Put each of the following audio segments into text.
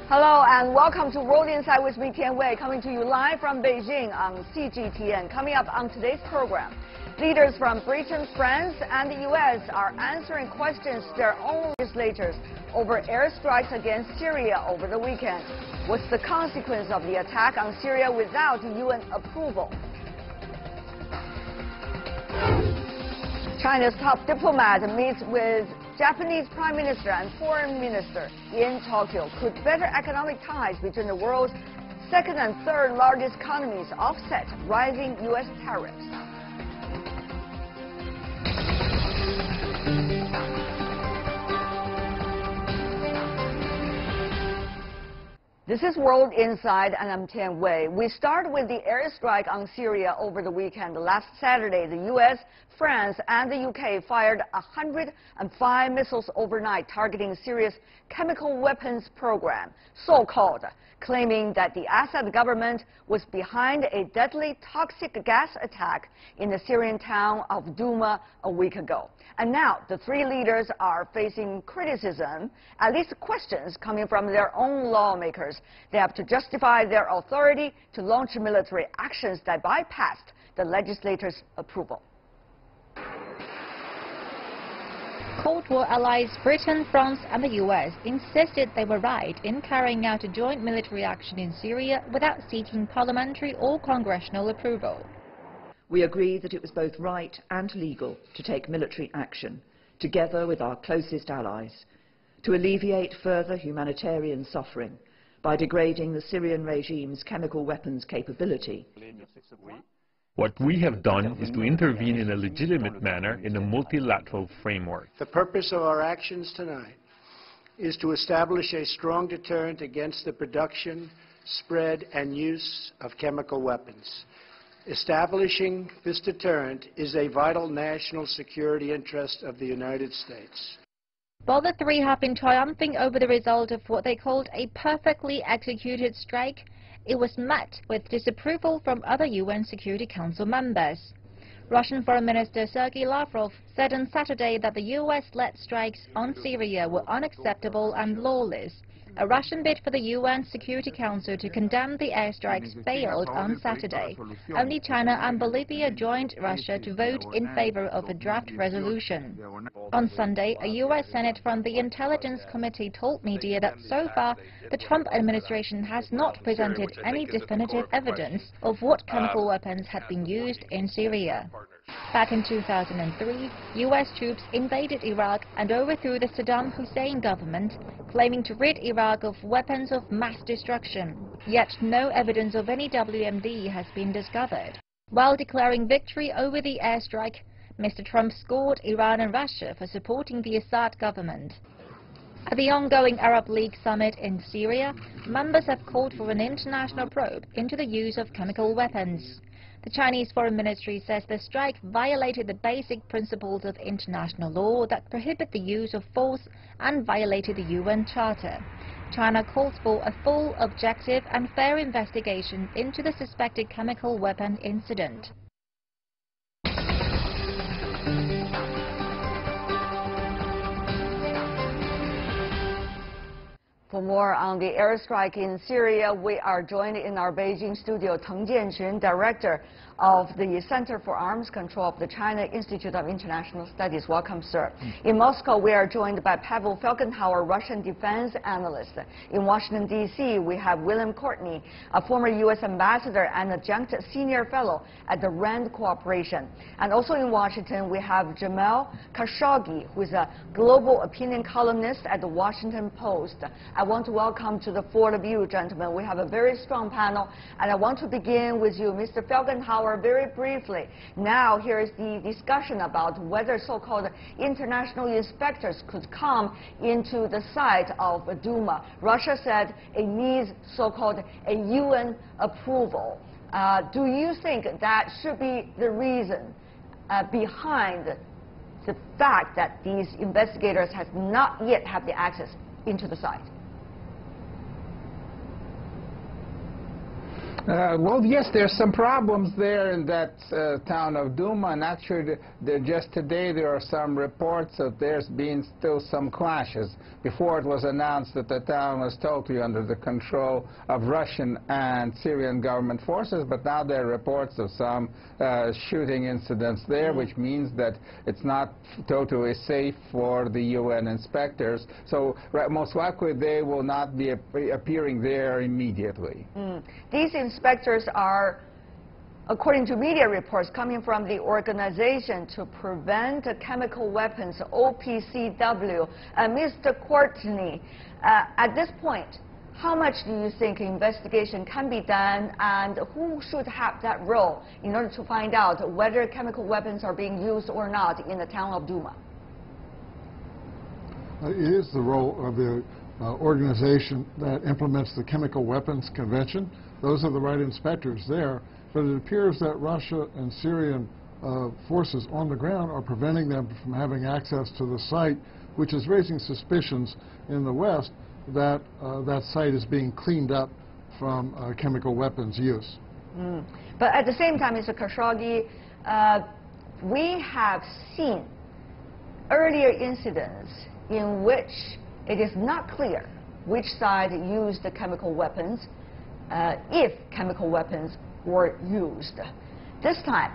Hello and welcome to World Insight with me, Tian Wei, coming to you live from Beijing on CGTN. Coming up on today's program, leaders from Britain, France, and the U.S. are answering questions to their own legislators over airstrikes against Syria over the weekend. What's the consequence of the attack on Syria without UN approval? China's top diplomat meets with Japanese Prime Minister and Foreign Minister in Tokyo. Could better economic ties between the world's second and third largest economies offset rising U.S. tariffs? This is World Insight, and I'm Tian Wei. We start with the airstrike on Syria over the weekend. Last Saturday, the U.S., France, and the U.K. fired 105 missiles overnight targeting Syria's chemical weapons program, so-called, claiming that the Assad government was behind a deadly toxic gas attack in the Syrian town of Douma a week ago. And now the three leaders are facing criticism, at least questions coming from their own lawmakers. They have to justify their authority to launch military actions that bypassed the legislators' approval. Cold War allies Britain, France and the US insisted they were right in carrying out a joint military action in Syria without seeking parliamentary or congressional approval. We agreed that it was both right and legal to take military action, together with our closest allies, to alleviate further humanitarian suffering by degrading the Syrian regime's chemical weapons capability. What we have done is to intervene in a legitimate manner in a multilateral framework. The purpose of our actions tonight is to establish a strong deterrent against the production, spread, and use of chemical weapons. Establishing this deterrent is a vital national security interest of the United States. While the three have been triumphing over the result of what they called a perfectly executed strike, it was met with disapproval from other UN Security Council members. Russian Foreign Minister Sergei Lavrov said on Saturday that the US-led strikes on Syria were unacceptable and lawless. A Russian bid for the UN Security Council to condemn the airstrikes failed on Saturday. Only China and Bolivia joined Russia to vote in favor of a draft resolution. On Sunday, a US Senate from the Intelligence Committee told media that so far the Trump administration has not presented any definitive evidence of what chemical weapons had been used in Syria. Back in 2003, U.S. troops invaded Iraq and overthrew the Saddam Hussein government, claiming to rid Iraq of weapons of mass destruction. Yet no evidence of any WMD has been discovered. While declaring victory over the airstrike, Mr. Trump scored Iran and Russia for supporting the Assad government. At the ongoing Arab League summit in Syria, members have called for an international probe into the use of chemical weapons. The Chinese Foreign Ministry says the strike violated the basic principles of international law that prohibit the use of force and violated the UN Charter. China calls for a full, objective and fair investigation into the suspected chemical weapon incident. For more on the airstrike in Syria, we are joined in our Beijing studio, Teng Jianqun, Director of the Center for Arms Control of the China Institute of International Studies. Welcome, sir. In Moscow, we are joined by Pavel Felgenhauer, Russian defense analyst. In Washington, D.C., we have William Courtney, a former U.S. ambassador and adjunct senior fellow at the RAND Corporation. And also in Washington, we have Jamal Khashoggi, who is a global opinion columnist at the Washington Post. I want to welcome to the four of you, gentlemen. We have a very strong panel, and I want to begin with you, Mr. Felgenhauer, very briefly. Now, here is the discussion about whether so-called international inspectors could come into the site of Douma. Russia said it needs so-called a UN approval. Do you think that should be the reason behind the fact that these investigators have not yet had the access into the site? Well, yes, there's some problems there in that town of Duma, and actually just today there are some reports that there's been still some clashes. Before it was announced that the town was totally under the control of Russian and Syrian government forces, but now there are reports of some shooting incidents there, which means that it's not totally safe for the UN inspectors. So most likely they will not be appearing there immediately. These inspectors are, according to media reports, coming from the Organization to Prevent Chemical Weapons, OPCW. Mr. Courtney, at this point, how much do you think investigation can be done, and who should have that role in order to find out whether chemical weapons are being used or not in the town of Duma? It is the role of the organization that implements the Chemical Weapons Convention. Those are the right inspectors there, but it appears that Russia and Syrian forces on the ground are preventing them from having access to the site, which is raising suspicions in the West that that site is being cleaned up from chemical weapons use. But at the same time, Mr. Khashoggi, we have seen earlier incidents in which it is not clear which side used the chemical weapons, if chemical weapons were used. This time,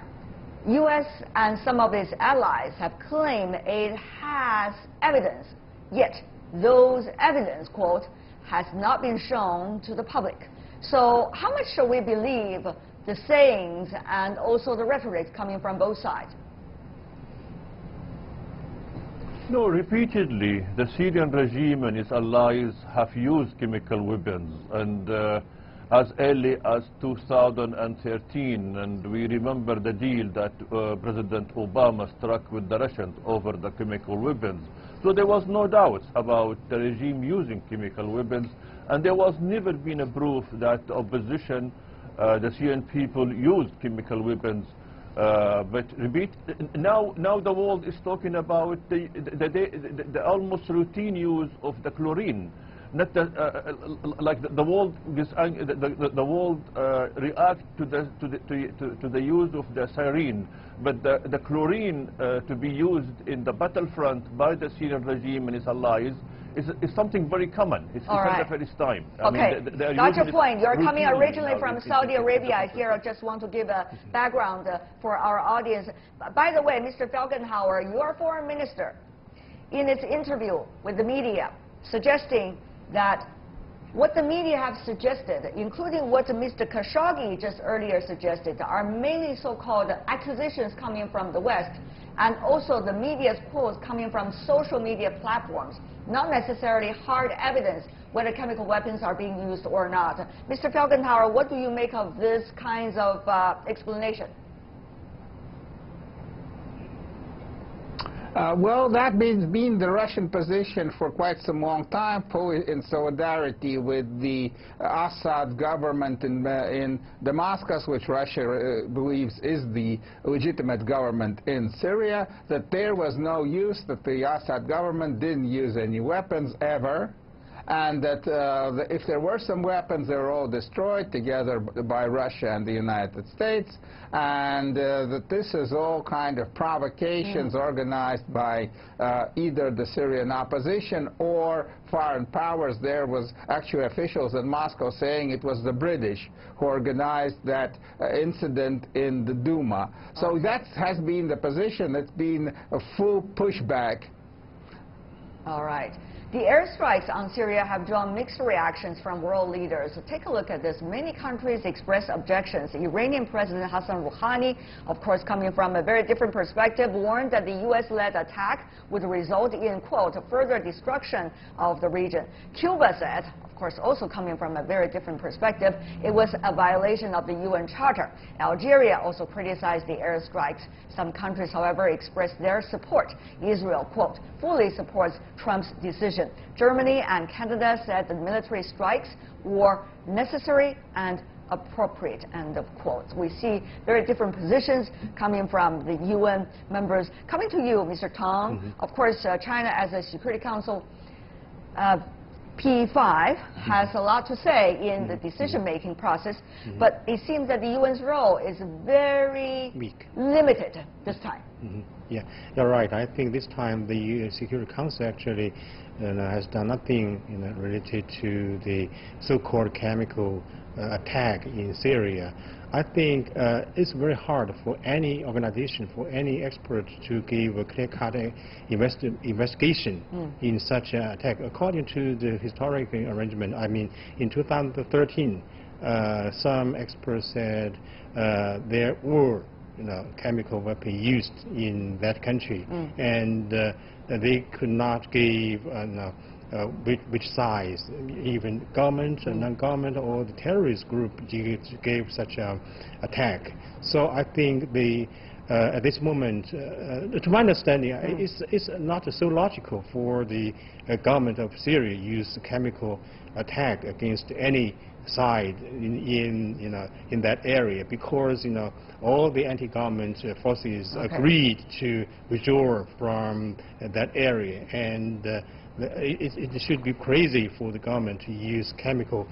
U.S. and some of its allies have claimed it has evidence, yet those evidence, quote, has not been shown to the public. So how much shall we believe the sayings and also the rhetoric coming from both sides? No, repeatedly, the Syrian regime and its allies have used chemical weapons, and as early as 2013, and we remember the deal that President Obama struck with the Russians over the chemical weapons. So there was no doubt about the regime using chemical weapons, and there was never been a proof that the opposition, the Syrian people, used chemical weapons. But repeat, now the world is talking about the almost routine use of the chlorine. Not like the world react to the use of the sarin, but the chlorine to be used in the battlefront by the Syrian regime and its allies is something very common. It's not the first time. Okay, got your point. You're coming originally from Saudi Arabia. Here, I just want to give a background for our audience. By the way, Mr. Falkenhauer, your foreign minister, in its interview with the media, suggesting that what the media have suggested, including what Mr. Khashoggi just earlier suggested, are mainly so-called accusations coming from the West, and also the media's quotes coming from social media platforms, not necessarily hard evidence whether chemical weapons are being used or not. Mr. Falkenhauer, what do you make of this kinds of explanation? Well, that has been the Russian position for quite some long time, fully in solidarity with the Assad government in Damascus, which Russia believes is the legitimate government in Syria, that there was no use, that the Assad government didn't use any weapons ever, and that if there were some weapons, they were all destroyed together by Russia and the United States, and that this is all kind of provocations organized by either the Syrian opposition or foreign powers. There was actually officials in Moscow saying it was the British who organized that incident in the Duma. So that has been the position. It's been a full pushback. All right. The airstrikes on Syria have drawn mixed reactions from world leaders. So take a look at this. Many countries express objections. Iranian President Hassan Rouhani, of course, coming from a very different perspective, warned that the U.S.-led attack would result in, quote, further destruction of the region. Cuba said, of course, also coming from a very different perspective, it was a violation of the UN Charter. Algeria also criticized the airstrikes. Some countries, however, expressed their support. Israel, quote, fully supports Trump's decision. Germany and Canada said the military strikes were necessary and appropriate, end of quote. We see very different positions coming from the UN members. Coming to you, Mr. Tong, of course, China as a Security Council P5 has a lot to say in the decision-making process, but it seems that the UN's role is very limited this time. Yeah, you're right. I think this time the UN Security Council actually has done nothing related to the so-called chemical attack in Syria. I think it's very hard for any organization, for any expert to give a clear-cut investigation in such an attack. According to the historic arrangement, I mean, in 2013, some experts said there were chemical weapons used in that country, and they could not give which size, even government, non-government, or the terrorist group gave such an attack. So I think at this moment, to my understanding, it's not so logical for the government of Syria to use chemical attack against any side in that area, because all the anti-government forces agreed to withdraw from that area, and it should be crazy for the government to use chemical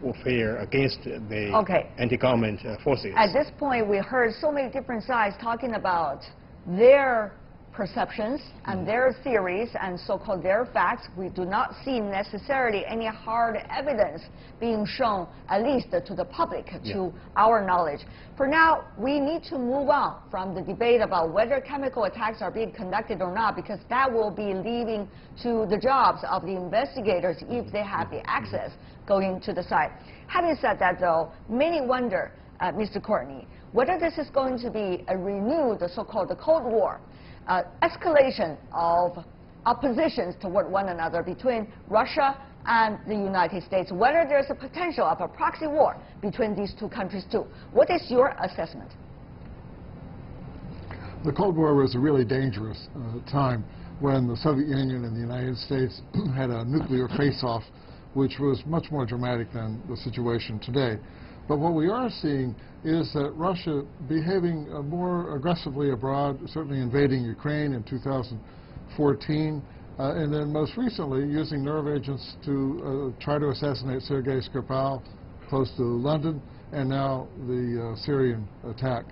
warfare against the anti-government forces. At this point, we heard so many different sides talking about their perceptions and their theories and so-called their facts. We do not see necessarily any hard evidence being shown, at least to the public, to our knowledge. For now, we need to move on from the debate about whether chemical attacks are being conducted or not, because that will be leaving to the jobs of the investigators if they have the access going to the site. Having said that, though, many wonder, Mr. Courtney, whether this is going to be a renewed so-called Cold War, escalation of oppositions toward one another between Russia and the United States, whether there's a potential of a proxy war between these two countries too. What is your assessment? The Cold War was a really dangerous time when the Soviet Union and the United States had a nuclear face-off, which was much more dramatic than the situation today. But what we are seeing is that Russia behaving more aggressively abroad, certainly invading Ukraine in 2014, and then most recently using nerve agents to try to assassinate Sergei Skripal close to London, and now the Syrian attack.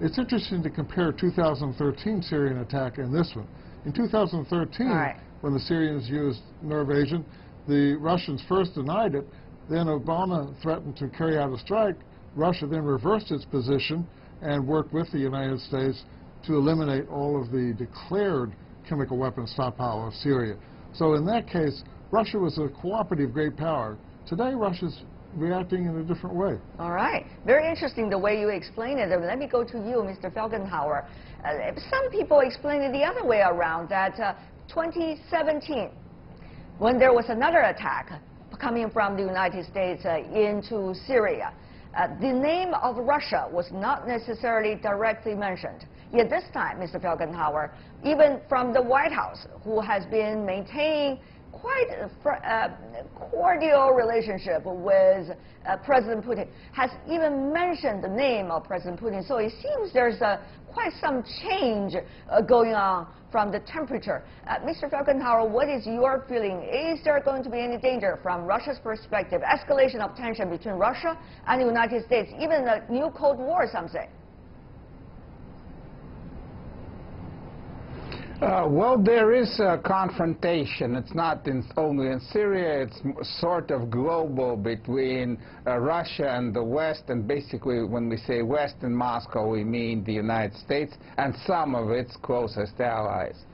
It's interesting to compare 2013 Syrian attack and this one. In 2013, when the Syrians used nerve agent, the Russians first denied it. Then Obama threatened to carry out a strike. Russia then reversed its position and worked with the United States to eliminate all of the declared chemical weapons stockpile of Syria. So in that case, Russia was a cooperative great power. Today, Russia's reacting in a different way. All right. Very interesting the way you explain it. Let me go to you, Mr. Felgenhauer. Some people explain it the other way around, that 2017, when there was another attack coming from the United States into Syria, the name of Russia was not necessarily directly mentioned. Yet this time, Mr. Felgenhauer, even from the White House, who has been maintaining quite a cordial relationship with President Putin, has even mentioned the name of President Putin. So it seems there's quite some change going on from the temperature. Mr. Felgenhauer, what is your feeling? Is there going to be any danger from Russia's perspective, escalation of tension between Russia and the United States, even a new Cold War, some say? Well, there is a confrontation. It's not only in Syria. It's sort of global between Russia and the West. And basically, when we say West in Moscow, we mean the United States and some of its closest allies.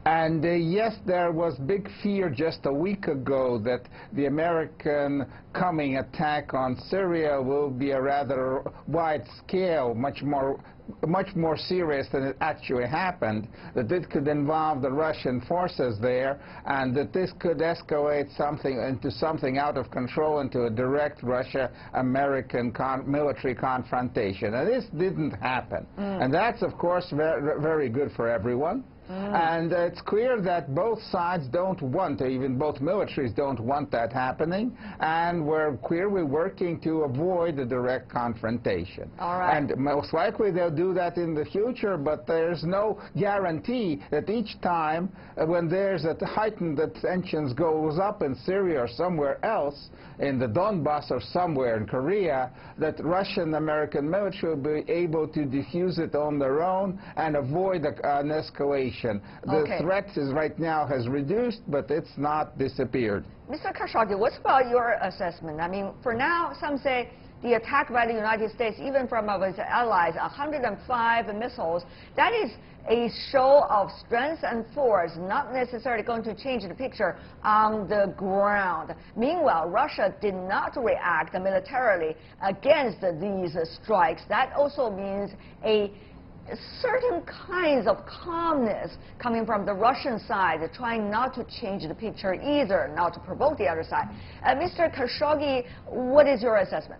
And yes, there was big fear just a week ago that the American coming attack on Syria will be a rather wide scale, much more serious than it actually happened, that it could involve the Russian forces there, and that this could escalate into something out of control, into a direct Russia-American military confrontation. And this didn't happen. And that's, of course, very good for everyone. And it's clear that both sides don't want, even both militaries don't want that happening, and we're clearly working to avoid a direct confrontation. All right. And most likely they'll do that in the future, but there's no guarantee that each time when there's a heightened tensions goes up in Syria or somewhere else, in the Donbass or somewhere in Korea, that Russian American military will be able to defuse it on their own and avoid an escalation. The threat is right now has reduced, but it's not disappeared. Mr. Khashoggi, what's about your assessment? I mean, for now, some say the attack by the United States, even from our allies, 105 missiles, that is a show of strength and force, not necessarily going to change the picture on the ground. Meanwhile, Russia did not react militarily against these strikes. That also means a certain kinds of calmness coming from the Russian side, trying not to change the picture either, not to provoke the other side. Mr. Khashoggi, what is your assessment?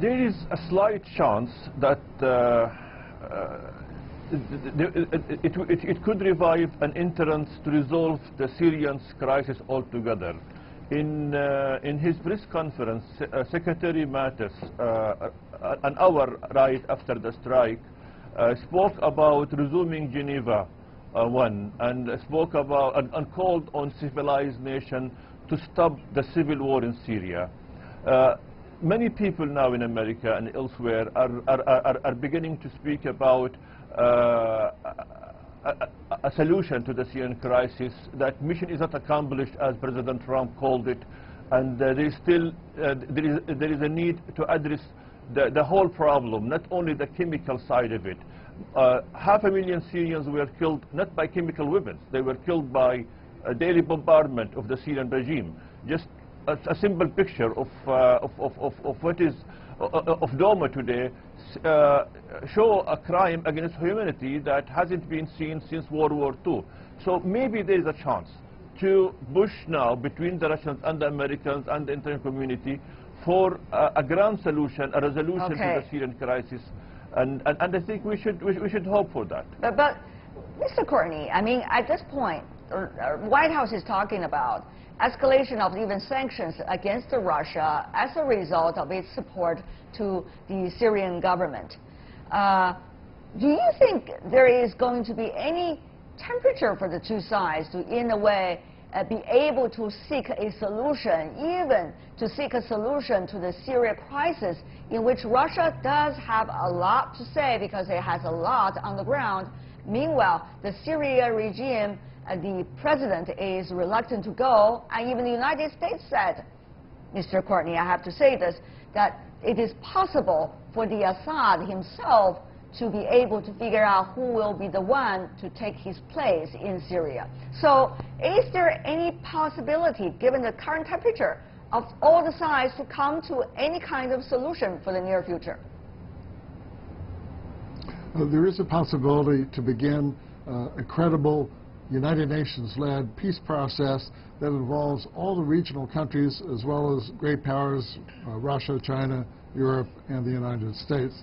There is a slight chance that it could revive an entrance to resolve the Syrian crisis altogether. In his press conference, Secretary Mattis, an hour right after the strike, spoke about resuming Geneva 1 and spoke about and called on civilized nation to stop the civil war in Syria. Many people now in America and elsewhere are beginning to speak about a solution to the Syrian crisis. That mission is not accomplished as President Trump called it, and there is still there is a need to address the whole problem, not only the chemical side of it. 500,000 Syrians were killed not by chemical weapons, they were killed by a daily bombardment of the Syrian regime. Just a simple picture of what is of Doma today show a crime against humanity that hasn't been seen since World War II. So maybe there is a chance to push now between the Russians and the Americans and the international community for a grand solution, a resolution to the Syrian crisis, and I think we should hope for that. But Mr. Courtney, I mean, at this point, the White House is talking about escalation of even sanctions against Russia as a result of its support to the Syrian government. Do you think there is going to be any temperature for the two sides to, in a way, be able to seek a solution, even to seek a solution to the Syria crisis, in which Russia does have a lot to say because it has a lot on the ground? Meanwhile, the Syria regime, the president is reluctant to go, and even the United States said, Mr. Courtney, I have to say this, that it is possible for the Assad himself to be able to figure out who will be the one to take his place in Syria. So is there any possibility, given the current temperature, of all the sides to come to any kind of solution for the near future? There is a possibility to begin a credible United Nations-led peace process that involves all the regional countries as well as great powers, Russia, China, Europe, and the United States.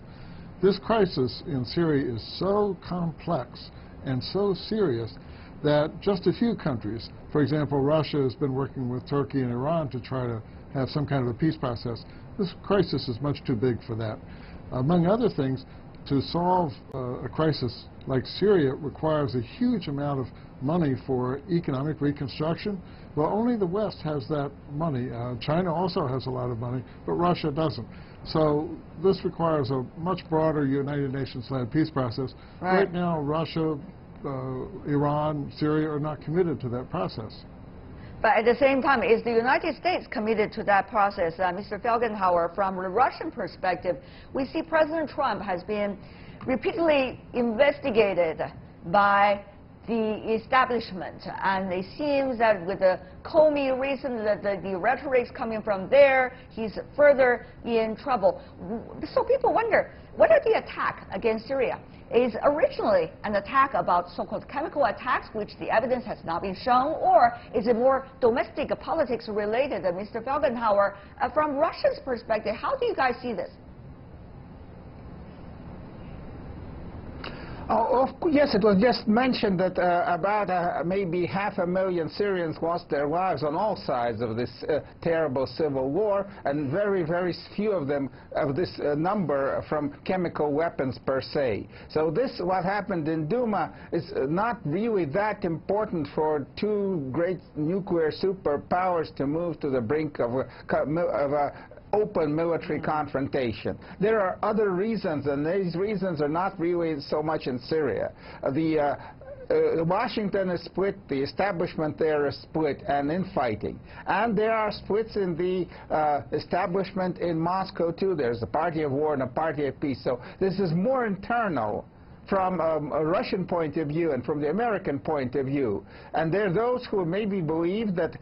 This crisis in Syria is so complex and so serious that just a few countries, for example, Russia has been working with Turkey and Iran to try to have some kind of a peace process. This crisis is much too big for that. Among other things, to solve a crisis like Syria requires a huge amount of money for economic reconstruction. Well, only the West has that money. China also has a lot of money, but Russia doesn't. So this requires a much broader United Nations-led peace process. Right now, Russia, Iran, Syria are not committed to that process. But at the same time, is the United States committed to that process? Mr. Felgenhauer, from the Russian perspective, we see President Trump has been repeatedly investigated by the establishment, and it seems that with the Comey recently, the rhetoric coming from there, he's further in trouble. So people wonder, what are the attack against Syria? Is originally an attack about so-called chemical attacks, which the evidence has not been shown, or is it more domestic politics related? Mr. Felgenhauer, from Russia's perspective, how do you guys see this? Yes, it was just mentioned that about maybe 500,000 Syrians lost their lives on all sides of this terrible civil war, and very, very few of them, of this number, from chemical weapons per se. So this, what happened in Duma, is not really that important for two great nuclear superpowers to move to the brink of a open military confrontation. There are other reasons, and these reasons are not really so much in Syria. Washington is split, the establishment there is split and infighting. And there are splits in the establishment in Moscow too. There's a party of war and a party of peace. So this is more internal from a Russian point of view and from the American point of view. And there are those who maybe believe that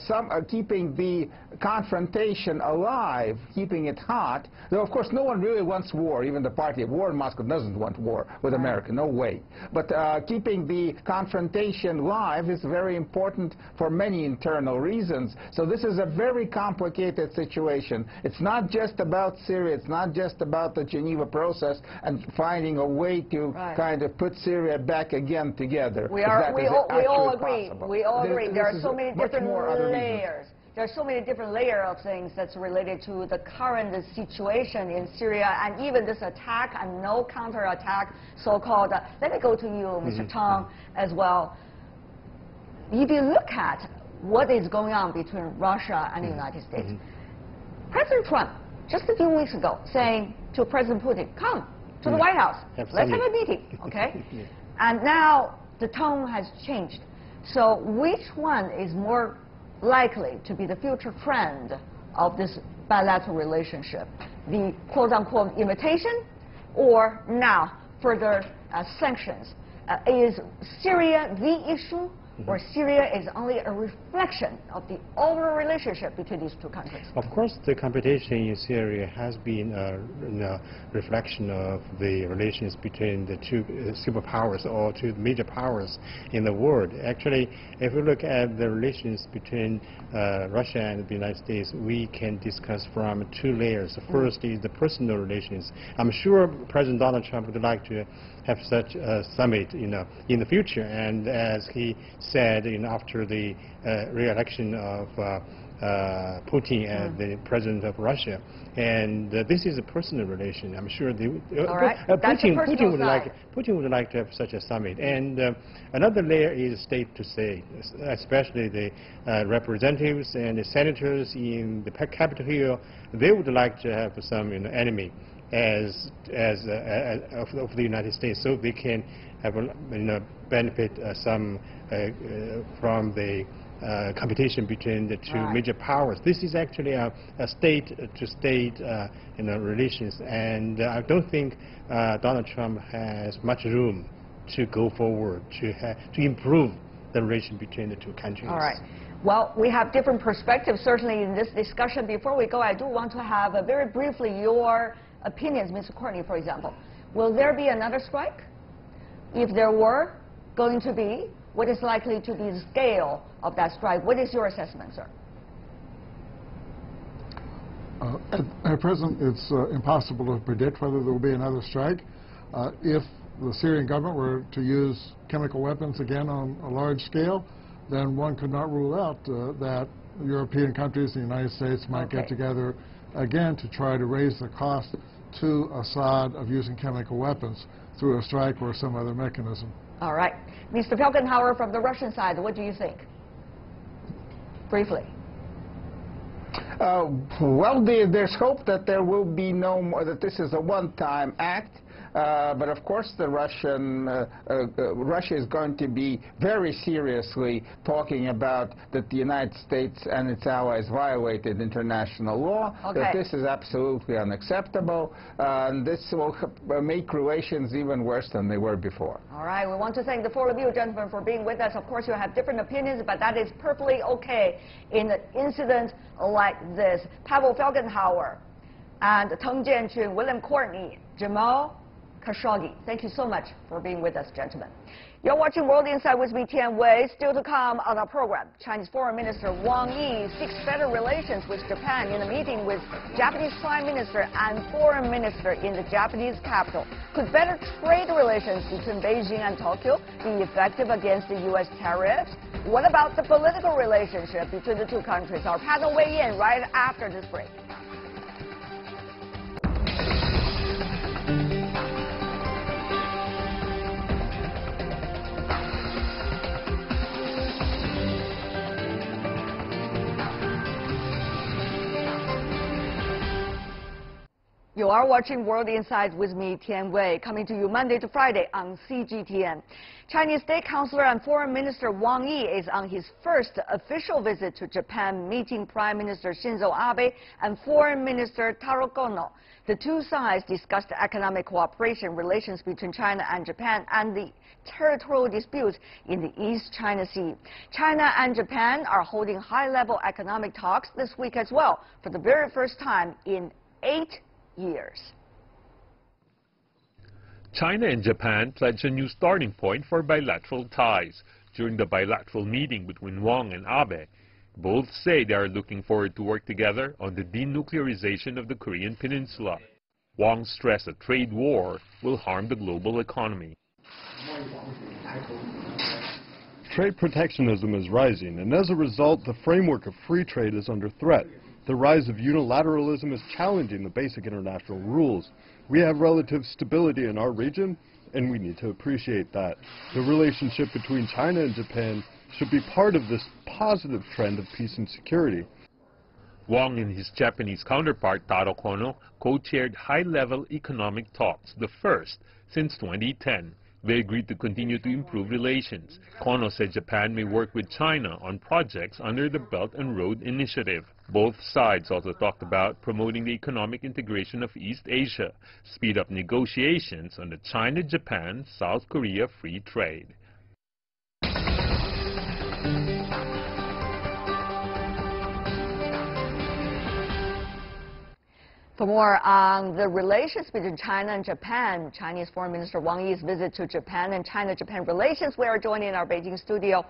some are keeping the confrontation alive, keeping it hot, though of course no one really wants war. Even the party of war in Moscow doesn't want war with America, no way. But keeping the confrontation live is very important for many internal reasons. So this is a very complicated situation. It's not just about Syria, it's not just about the Geneva process and finding a way to kind of put Syria back again together. We all agree. We all agree. There are so many different layers. There are so many different layers of things that's related to the current situation in Syria, and even this attack and no counterattack, so-called. Let me go to you, Mr. Tang, as well. If you look at what is going on between Russia and the United States, President Trump, just a few weeks ago, saying to President Putin, come to the White House, let's have a meeting, okay? And now the tone has changed. So which one is more likely to be the future trend of this bilateral relationship? The quote-unquote invitation, or now further sanctions? Is Syria the issue, or Syria is only a reflection of the overall relationship between these two countries? Of course, the competition in Syria has been a reflection of the relations between the two superpowers, or two major powers in the world. Actually, if we look at the relations between Russia and the United States, we can discuss from two layers. The first is the personal relations. I'm sure President Donald Trump would like to have such a summit, in the future. And as he said, after the re-election of Putin as the president of Russia, and this is a personal relation. I'm sure Putin would like to have such a summit. And another layer is state to state, especially the representatives and the senators in the Capitol Hill. They would like to have some enemy of the United States, so they can have benefit some from the competition between the two major powers. This is actually a state-to-state relations, and I don't think Donald Trump has much room to go forward to improve the relation between the two countries. All right. Well, we have different perspectives certainly in this discussion. Before we go, I do want to have very briefly your opinions, Mr. Courtney, for example. Will there be another strike? If there were going to be, what is likely to be the scale of that strike? What is your assessment, sir? At present, it's impossible to predict whether there will be another strike. If the Syrian government were to use chemical weapons again on a large scale, then one could not rule out that European countries, the United States, might get together again to try to raise the cost to Assad of using chemical weapons through a strike or some other mechanism. All right. Mr. Felgenhauer, from the Russian side, what do you think? Briefly. Well, there's hope that there will be no more, that this is a one-time act. But of course, Russia is going to be very seriously talking about that the United States and its allies violated international law, that this is absolutely unacceptable, and this will make relations even worse than they were before. All right. We want to thank the four of you, gentlemen, for being with us. Of course, you have different opinions, but that is perfectly okay in an incident like this. Pavel Felgenhauer and Teng Jianqun, William Courtney, Jamal Khashoggi. Thank you so much for being with us, gentlemen. You're watching World Insight with me, Tian Wei. Still to come on our program, Chinese Foreign Minister Wang Yi seeks better relations with Japan in a meeting with Japanese Prime Minister and Foreign Minister in the Japanese capital. Could better trade relations between Beijing and Tokyo be effective against the U.S. tariffs? What about the political relationship between the two countries? Our panel weigh in right after this break. You are watching World Insight with me, Tian Wei, coming to you Monday to Friday on CGTN. Chinese State Councilor and Foreign Minister Wang Yi is on his first official visit to Japan, meeting Prime Minister Shinzo Abe and Foreign Minister Taro Kono. The two sides discussed economic cooperation, relations between China and Japan, and the territorial disputes in the East China Sea. China and Japan are holding high-level economic talks this week as well, for the very first time in 8 years. China and Japan pledged a new starting point for bilateral ties during the bilateral meeting between Wang and Abe. Both say they are looking forward to work together on the denuclearization of the Korean Peninsula. Wang stressed a trade war will harm the global economy. Trade protectionism is rising, and as a result, the framework of free trade is under threat. The rise of unilateralism is challenging the basic international rules. We have relative stability in our region, and we need to appreciate that. The relationship between China and Japan should be part of this positive trend of peace and security. Wang and his Japanese counterpart Taro Kono co-chaired high-level economic talks, the first since 2010. They agreed to continue to improve relations. Kono said Japan may work with China on projects under the Belt and Road Initiative. Both sides also talked about promoting the economic integration of East Asia, speed up negotiations on the China-Japan-South Korea free trade. For more on the relations between China and Japan, Chinese Foreign Minister Wang Yi's visit to Japan and China-Japan relations, we are joining in our Beijing studio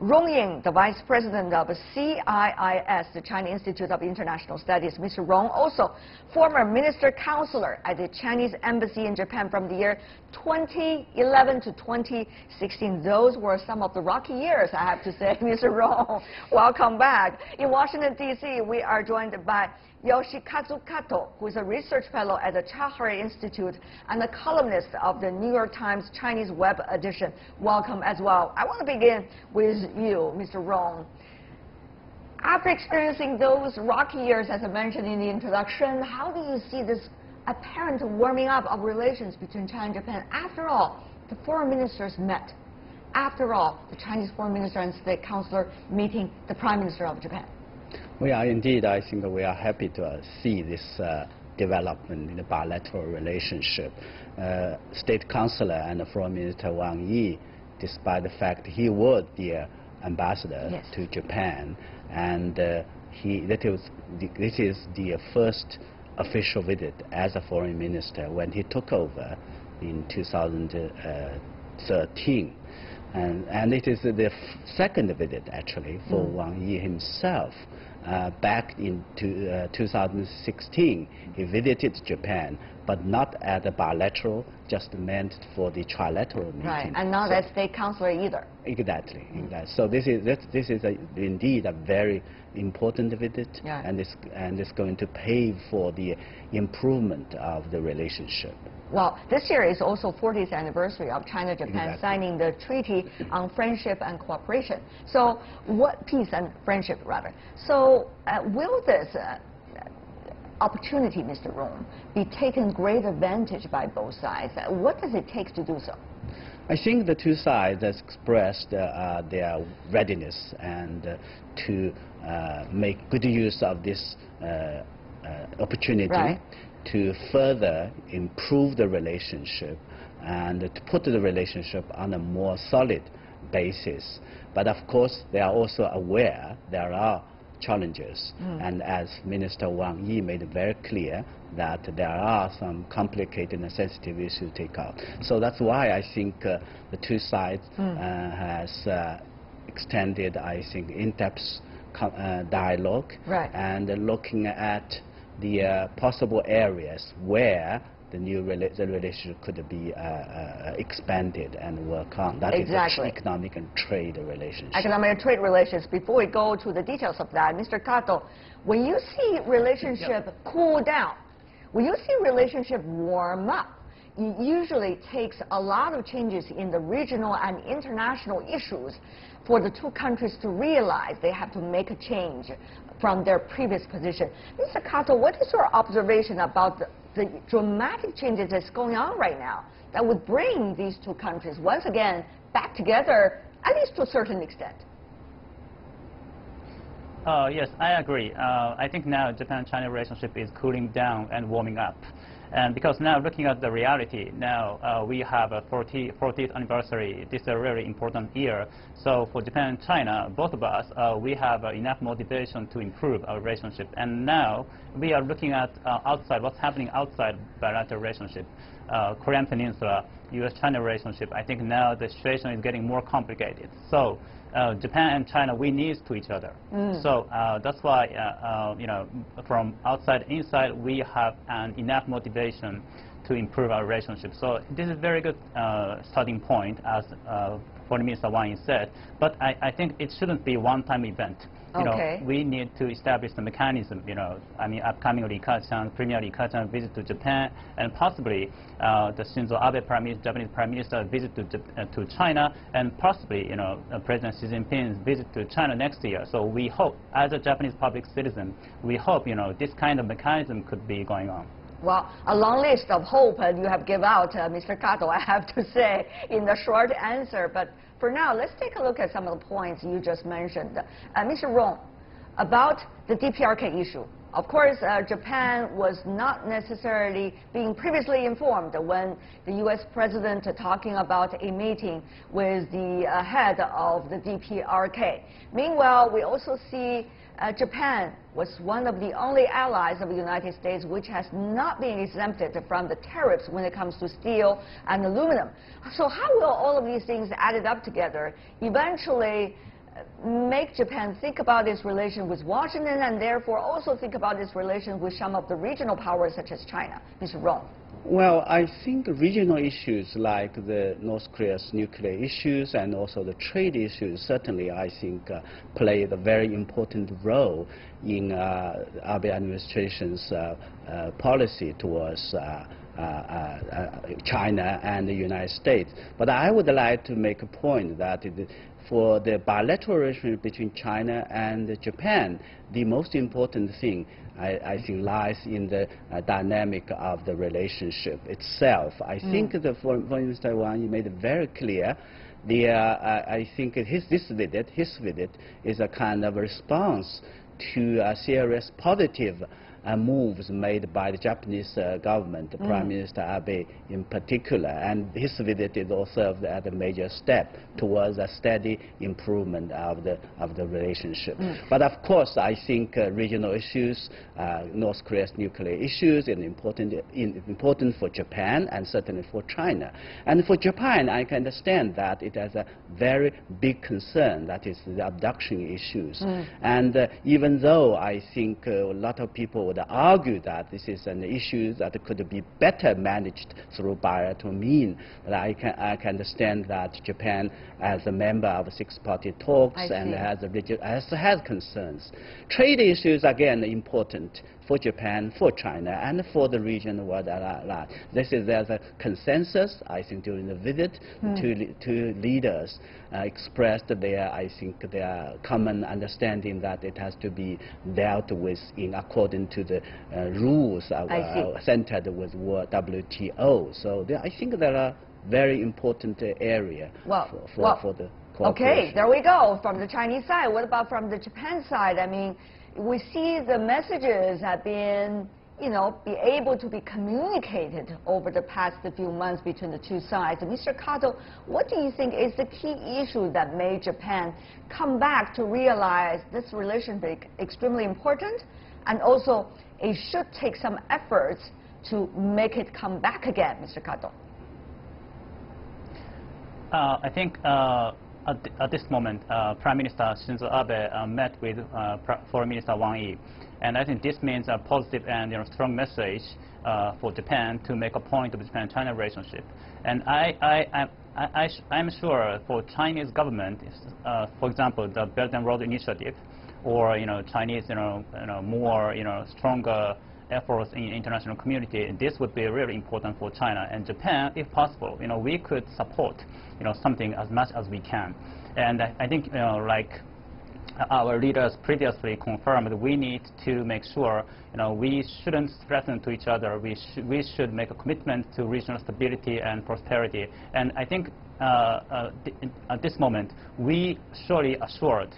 Rong Ying, the Vice President of CIIS, the China Institute of International Studies. Mr. Rong, also former Minister Counselor at the Chinese Embassy in Japan from the year 2011 to 2016. Those were some of the rocky years, I have to say. Mr. Rong, welcome back. In Washington, D.C., we are joined by Yoshikazu Kato, who is a research fellow at the Chahari Institute and a columnist of the New York Times Chinese web edition. Welcome as well. I want to begin with you, Mr. Rong. After experiencing those rocky years, as I mentioned in the introduction, how do you see this apparent warming up of relations between China and Japan? After all, the foreign ministers met. After all, the Chinese foreign minister and state councilor meeting the Prime Minister of Japan. We are indeed, I think we are happy to see this development in the bilateral relationship. State Councilor and Foreign Minister Wang Yi, despite the fact he was the ambassador to Japan, and this is the first official visit as a foreign minister when he took over in 2013. And it is the second visit, actually, for Wang Yi himself. Back in 2016, he visited Japan, but not at a bilateral, just meant for the trilateral meeting. Right, and not as state councilor either. Exactly. So this is indeed a very important visit, and it's going to pave for the improvement of the relationship. Well, this year is also 40th anniversary of China-Japan signing the Treaty on Friendship and Cooperation. So, peace and friendship, rather. So, will this opportunity, Mr. Rong, be taken great advantage by both sides? What does it take to do so? I think the two sides have expressed their readiness and to make good use of this opportunity to further improve the relationship and to put the relationship on a more solid basis. But of course, they are also aware there are challenges. And as Minister Wang Yi made it very clear that there are some complicated and sensitive issues to take out. So that's why I think the two sides has extended, I think, in-depth dialogue and looking at the possible areas where the relationship could be expanded and work on. That is economic and trade relationship. Economic and trade relations. Before we go to the details of that, Mr. Kato, when you see relationship cool down, when you see relationship warm up, it usually takes a lot of changes in the regional and international issues for the two countries to realize they have to make a change from their previous position. Mr. Kato, what is your observation about the dramatic changes that's going on right now that would bring these two countries once again back together, at least to a certain extent? Yes, I agree. I think now Japan-China relationship is cooling down and warming up. And because now looking at the reality, now we have a 40th anniversary. This is a really important year. So for Japan and China, both of us, we have enough motivation to improve our relationship. And now we are looking at outside, what's happening outside bilateral relationship. Korean Peninsula, U.S.-China relationship, I think now the situation is getting more complicated. So Japan and China, we need to each other. So that's why, you know, from outside inside, we have enough motivation to improve our relationship. So this is a very good starting point, as Foreign Minister Wang Yi said. But I think it shouldn't be a one-time event. You know, we need to establish the mechanism. You know, I mean, upcoming Premier Li Keqiang visit to Japan, and possibly the Shinzo Abe Japanese Prime Minister visit to China, and possibly, you know, President Xi Jinping's visit to China next year. So we hope, as a Japanese public citizen, we hope, you know, this kind of mechanism could be going on. Well, a long list of hope you have given out, Mr. Kato, I have to say, in the short answer. But for now, let's take a look at some of the points you just mentioned. Mr. Rong, about the DPRK issue. Of course, Japan was not necessarily being previously informed when the U.S. President talking about a meeting with the head of the DPRK. Meanwhile, we also see Japan was one of the only allies of the United States which has not been exempted from the tariffs when it comes to steel and aluminum. So how will all of these things added up together eventually make Japan think about its relation with Washington, and therefore also think about its relation with some of the regional powers such as China? Mr. Rong. Well, I think regional issues like the North Korea's nuclear issues and also the trade issues certainly, I think, play a very important role in Abe administration's policy towards China and the United States. But I would like to make a point that for the bilateral relationship between China and Japan, the most important thing, I think, lies in the dynamic of the relationship itself. I think the Foreign Minister Wang Yi made it very clear. I think his visit is a kind of response to serious positive moves made by the Japanese government, Prime Minister Abe in particular, and his visit is also as a major step towards a steady improvement of the relationship. But of course, I think regional issues, North Korea's nuclear issues, is important for Japan and certainly for China. And for Japan, I can understand that it has a very big concern, that is the abduction issues. And even though I think a lot of people would argue that this is an issue that could be better managed through bilateral means, but I can understand that Japan, as a member of six-party talks and has concerns. Trade issues, again, important for Japan, for China, and for the region world at large. There's a consensus, I think, during the visit. Two leaders expressed their common understanding that it has to be dealt with according to the rules centered with WTO. So I think there are very important area for the cooperation. Okay, there we go. From the Chinese side, what about from the Japan side? I mean, we see the messages have been be able to be communicated over the past few months between the two sides. Mr. Kato, what do you think is the key issue that made Japan come back to realize this relationship is extremely important, and also it should take some efforts to make it come back again, Mr. Kato? I think at this moment, Prime Minister Shinzo Abe met with Foreign Minister Wang Yi. And I think this means a positive and strong message for Japan to make a point of Japan-China relationship. And I'm sure for Chinese government, for example, the Belt and Road Initiative, or Chinese more stronger efforts in international community, this would be really important for China and Japan. If possible, we could support something as much as we can. And I think like our leaders previously confirmed, we need to make sure we shouldn't threaten to each other. We should make a commitment to regional stability and prosperity. And I think at this moment we surely assured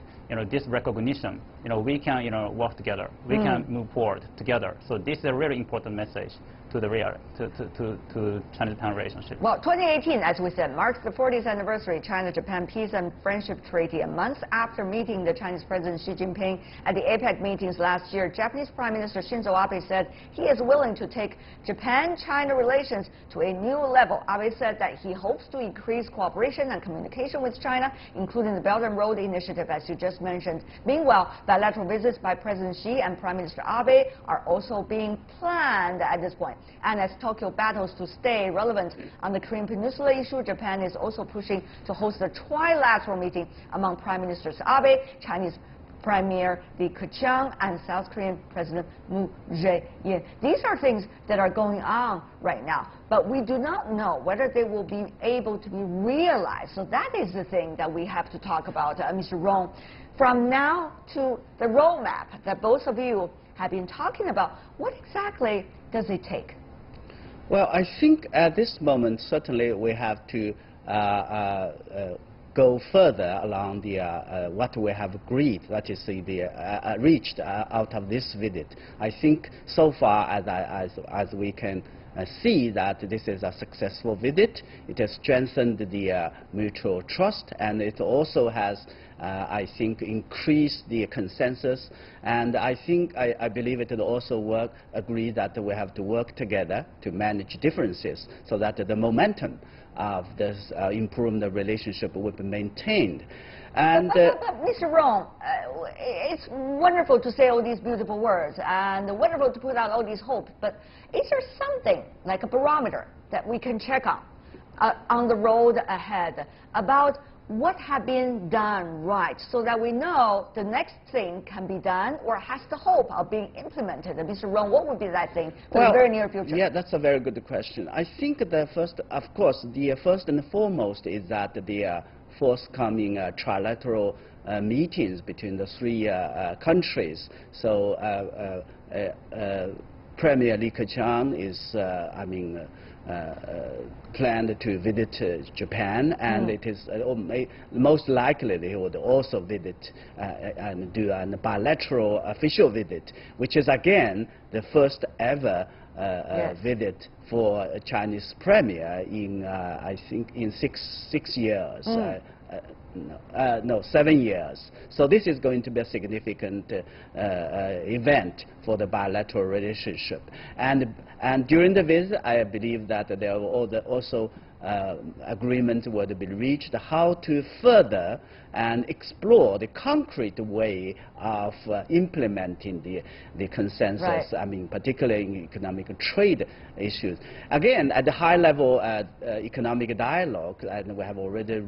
this recognition. We can work together. We can move forward together. So this is a really important message to the to China-Japan relationship. Well, 2018, as we said, marks the 40th anniversary China-Japan Peace and Friendship Treaty. A month after meeting the Chinese President Xi Jinping at the APEC meetings last year, Japanese Prime Minister Shinzo Abe said he is willing to take Japan-China relations to a new level. Abe said that he hopes to increase cooperation and communication with China, including the Belt and Road Initiative, as you just mentioned. Meanwhile, bilateral visits by President Xi and Prime Minister Abe are also being planned at this point. And as Tokyo battles to stay relevant on the Korean Peninsula issue, Japan is also pushing to host a trilateral meeting among Prime Ministers Abe, Chinese Premier Li Keqiang, and South Korean President Moon Jae-in. These are things that are going on right now, but we do not know whether they will be able to be realized. So that is the thing that we have to talk about, Mr. Rong. From now to the roadmap that both of you have been talking about, what exactly does it take? Well, I think at this moment, certainly we have to go further along the what we have agreed, that is reached out of this visit. I think so far as we can see that this is a successful visit. It has strengthened the mutual trust, and it also has I think increased the consensus, and I believe it will also agree that we have to work together to manage differences so that the momentum of this improving the relationship will be maintained. And but Mr. Rong, it's wonderful to say all these beautiful words and wonderful to put out all these hopes, but is there something like a barometer that we can check on the road ahead about what have been done right, so that we know the next thing can be done or has the hope of being implemented? And Mr. Rong, what would be that thing for the very near future? Yeah, that's a very good question. I think the first, of course, the first and foremost is that the forthcoming trilateral meetings between the three countries. So Premier Li Keqiang is, planned to visit Japan, and it is most likely he would also visit and do a bilateral official visit, which is again the first ever visit for a Chinese premier in I think in six years. No, 7 years. So this is going to be a significant event for the bilateral relationship. And during the visit, I believe that there will also agreement would be reached how to further and explore the concrete way of implementing the consensus, right. Particularly in economic trade issues. Again, at the high level economic dialogue, and we have already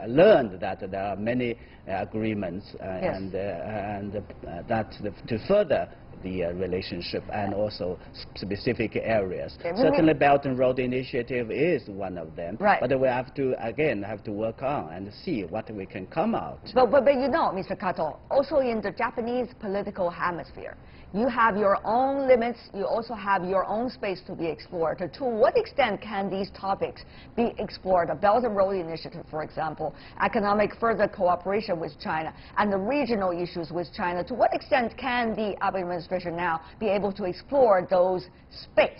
learned that there are many agreements and that to further the relationship and also specific areas. Certainly Belt and Road Initiative is one of them, but we have to again work on and see what we can come out. But you know, Mr. Kato, also in the Japanese political hemisphere, you have your own limits, you also have your own space to be explored. To what extent can these topics be explored? The Belt and Road Initiative, for example, economic further cooperation with China, and the regional issues with China. To what extent can the Abe administration administration now be able to explore those space?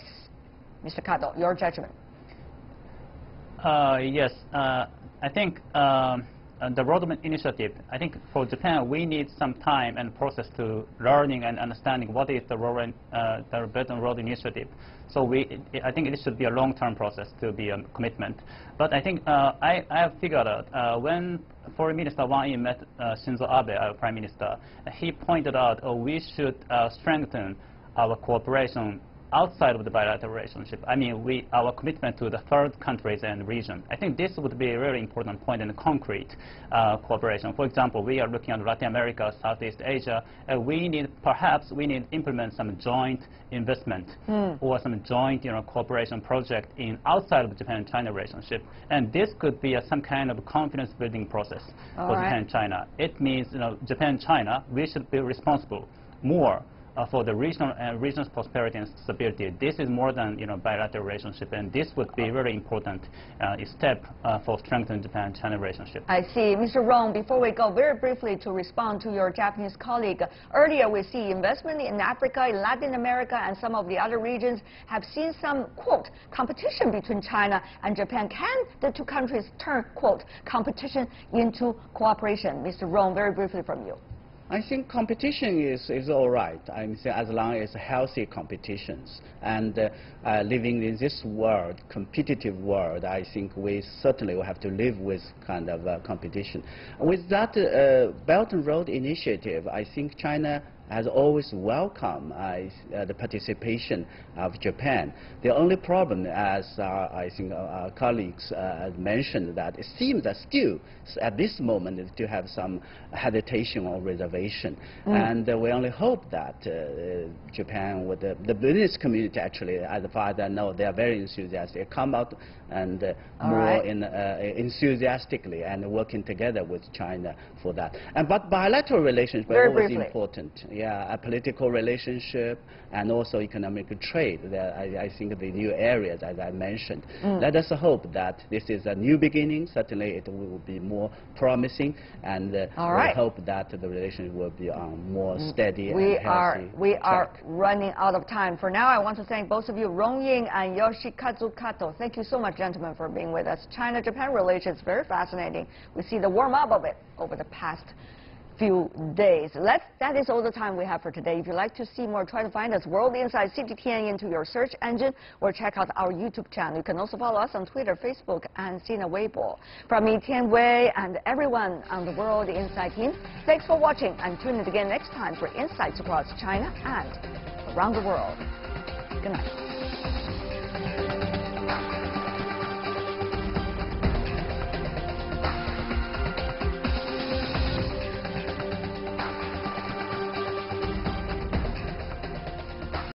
Mr. Kato, your judgment. Yes, I think the roadmap initiative, I think for Japan, we need some time and process to learning and understanding what is the Belt and Road Initiative. So I think it should be a long-term process to be a commitment. But I think I have figured out when Foreign Minister Wang Yi met Shinzo Abe, our Prime Minister, he pointed out we should strengthen our cooperation outside of the bilateral relationship. I mean, our commitment to the third countries and region. I think this would be a very important point in concrete cooperation. For example, we are looking at Latin America, Southeast Asia, and perhaps we need to implement some joint investment or some joint cooperation project outside of the Japan-China relationship. And this could be some kind of confidence building process for Japan-China. It means, Japan-China, we should be responsible more for the region's prosperity and stability. This is more than bilateral relationship, and this would be a very important step for strengthening Japan-China relationship. I see. Mr. Rong, before we go, very briefly to respond to your Japanese colleague. Earlier we see investment in Africa, in Latin America, and some of the other regions have seen some, quote, competition between China and Japan. Can the two countries turn, quote, competition into cooperation? Mr. Rong, very briefly from you. I think competition is all right. I mean, as long as healthy competitions. And living in this world, competitive world, I think we certainly will have to live with kind of competition. With that Belt and Road Initiative, I think China has always welcomed the participation of Japan. The only problem, as I think our colleagues mentioned, that it seems that still at this moment to have some hesitation or reservation. And we only hope that Japan, with the business community actually, as far as I know, they are very enthusiastic, come out and more enthusiastically and working together with China for that. But bilateral relations are always important. Yeah, a political relationship and also economic trade. I think the new areas, as I mentioned. Let us hope that this is a new beginning. Certainly it will be more promising, and we hope that the relationship will be on more steady and healthy We are running out of time. For now, I want to thank both of you, Rong Ying and Yoshikazu Kato. Thank you so much, gentlemen, for being with us. China-Japan relations, very fascinating. We see the warm-up of it over the past few days. That is all the time we have for today. If you'd like to see more, try to find us World Insight CGTN into your search engine or check out our YouTube channel. You can also follow us on Twitter, Facebook, and Sina Weibo. From me, Tian Wei, and everyone on the World Insight team, thanks for watching, and tune in again next time for insights across China and around the world. Good night.